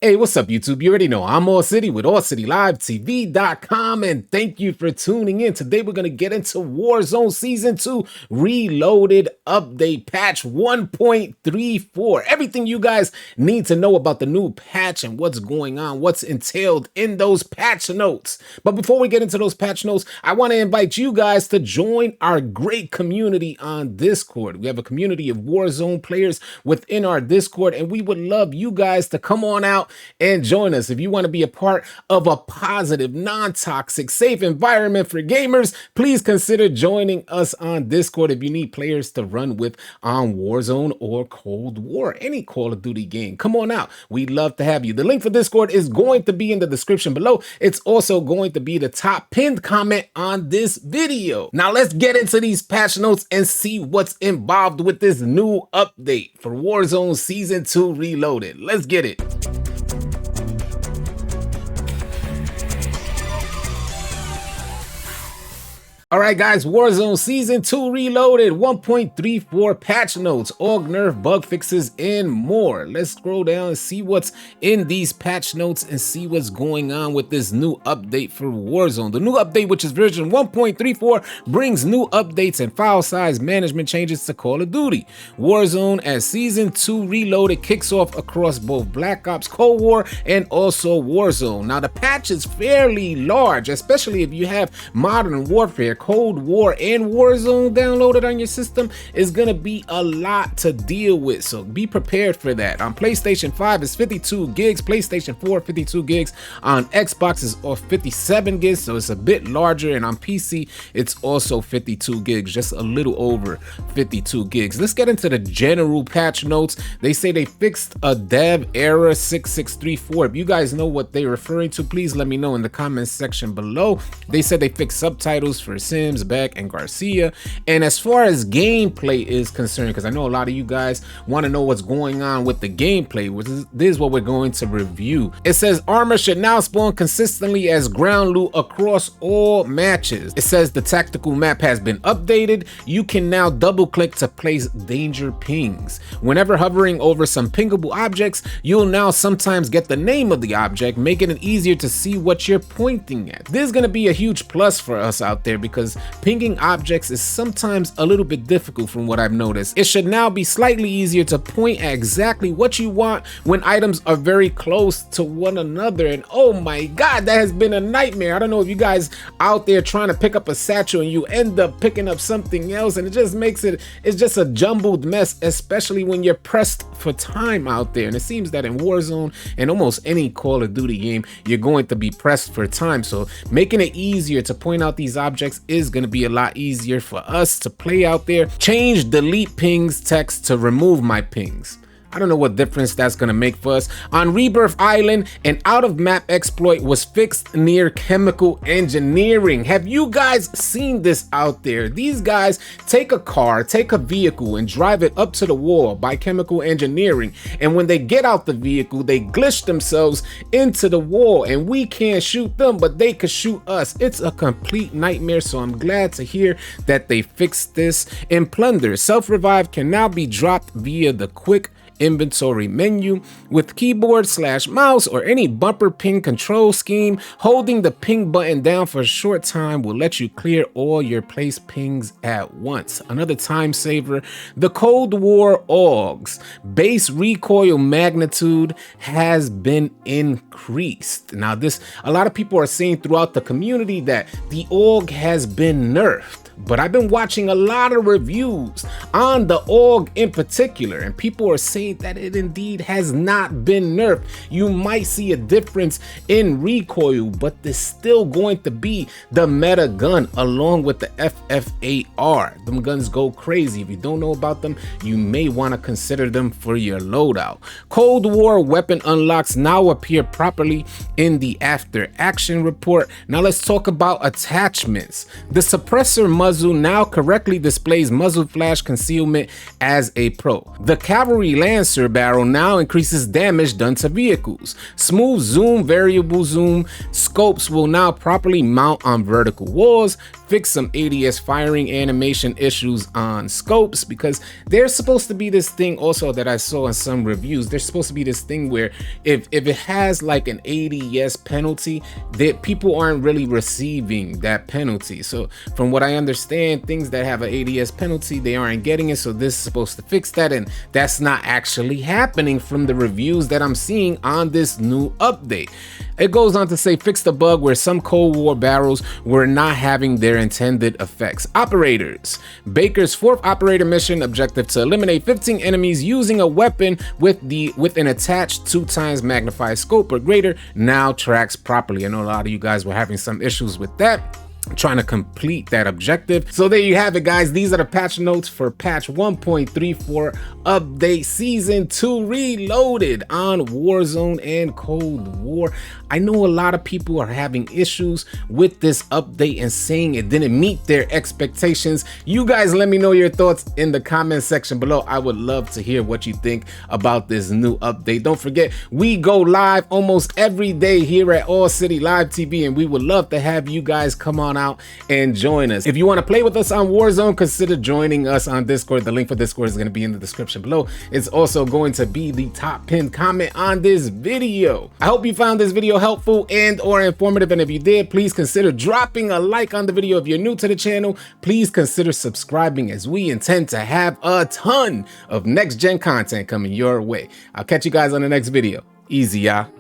Hey, what's up, YouTube? You already know I'm AllCity with AllCityLiveTV.com, and thank you for tuning in. Today, we're going to get into Warzone Season 2 Reloaded Update Patch 1.34. Everything you guys need to know about the new patch and what's going on, what's entailed in those patch notes. But before we get into those patch notes, I want to invite you guys to join our great community on Discord. We have a community of Warzone players within our Discord, and we would love you guys to come on out and join us. If you want to be a part of a positive, non-toxic, safe environment for gamers, please consider joining us on Discord if you need players to run with on Warzone or Cold War, any Call of Duty game. Come on out. We'd love to have you. The link for Discord is going to be in the description below. It's also going to be the top pinned comment on this video. Now let's get into these patch notes and see what's involved with this new update for Warzone Season 2 Reloaded. Let's get it. All right, guys, Warzone Season 2 Reloaded 1.34 patch notes, org nerf, bug fixes, and more. Let's scroll down and see what's in these patch notes and see what's going on with this new update for Warzone. The new update, which is version 1.34, brings new updates and file size management changes to Call of Duty. Warzone as Season 2 Reloaded kicks off across both Black Ops Cold War and also Warzone. Now, the patch is fairly large, especially if you have Modern Warfare, Cold War, and Warzone downloaded on your system. Is gonna be a lot to deal with, so be prepared for that. On PlayStation 5 is 52 gigs, PlayStation 4 52 gigs, on Xbox is 57 gigs, so it's a bit larger, and on PC it's also 52 gigs, just a little over 52 gigs. Let's get into the general patch notes. They say they fixed a dev error 6634. If you guys know what they're referring to, please let me know in the comments section below. They said they fixed subtitles for Sims, Beck, and Garcia. And as far as gameplay is concerned, because I know a lot of you guys want to know what's going on with the gameplay, this is what we're going to review. It says armor should now spawn consistently as ground loot across all matches. It says the tactical map has been updated. You can now double click to place danger pings. Whenever hovering over some pingable objects, you'll now sometimes get the name of the object, making it easier to see what you're pointing at. This is going to be a huge plus for us out there because pinging objects is sometimes a little bit difficult from what I've noticed. It should now be slightly easier to point at exactly what you want when items are very close to one another. And oh my god, that has been a nightmare. I don't know if you guys out there trying to pick up a satchel and you end up picking up something else, and it just makes it's just a jumbled mess, especially when you're pressed for time out there. And it seems that in Warzone and almost any Call of Duty game, you're going to be pressed for time. So making it easier to point out these objects is going to be a lot easier for us to play out there. Change delete pings text to remove my pings. I don't know what difference that's going to make for us. On Rebirth Island, an out-of-map exploit was fixed near chemical engineering. Have you guys seen this out there? These guys take a car, take a vehicle, and drive it up to the wall by chemical engineering. And when they get out the vehicle, they glitch themselves into the wall, and we can't shoot them, but they could shoot us. It's a complete nightmare, so I'm glad to hear that they fixed this. In Plunder, self-revive can now be dropped via the quick inventory menu with keyboard/mouse or any bumper ping control scheme. Holding the ping button down for a short time will let you clear all your place pings at once. Another time saver, the Cold War AUG's base recoil magnitude has been increased. Now this, a lot of people are saying throughout the community that the AUG has been nerfed. But I've been watching a lot of reviews on the AUG in particular, and people are saying that it indeed has not been nerfed. You might see a difference in recoil, but there's still going to be the meta gun along with the FFAR. Them guns go crazy. If you don't know about them, you may want to consider them for your loadout. Cold War weapon unlocks now appear properly in the after action report. Now let's talk about attachments. The suppressor muzzle now correctly displays muzzle flash concealment as a pro. The cavalry lancer barrel now increases damage done to vehicles. Smooth zoom, variable zoom scopes will now properly mount on vertical walls. fix some ADS firing animation issues on scopes, because there's supposed to be this thing also that I saw in some reviews. There's supposed to be this thing where if it has like an ADS penalty, that people aren't really receiving that penalty. So from what I understand, things that have an ADS penalty, they aren't getting it. So this is supposed to fix that, and that's not actually happening from the reviews that I'm seeing on this new update. It goes on to say, fix the bug where some Cold War barrels were not having their intended effects. Operators. Baker's 4th operator mission objective to eliminate 15 enemies using a weapon with an attached 2x magnified scope or greater now tracks properly. I know a lot of you guys were having some issues with that, trying to complete that objective. So there you have it, guys. These are the patch notes for patch 1.34 update season 2 reloaded on Warzone and Cold War. I know a lot of people are having issues with this update and saying it didn't meet their expectations. You guys let me know your thoughts in the comment section below. I would love to hear what you think about this new update. Don't forget, we go live almost every day here at AllCity Live TV, and we would love to have you guys come on out and join us. If you want to play with us on Warzone, consider joining us on Discord. The link for Discord is going to be in the description below. It's also going to be the top pinned comment on this video. I hope you found this video helpful and or informative, and if you did, please consider dropping a like on the video. If you're new to the channel, please consider subscribing, as we intend to have a ton of next gen content coming your way. I'll catch you guys on the next video. Easy, y'all.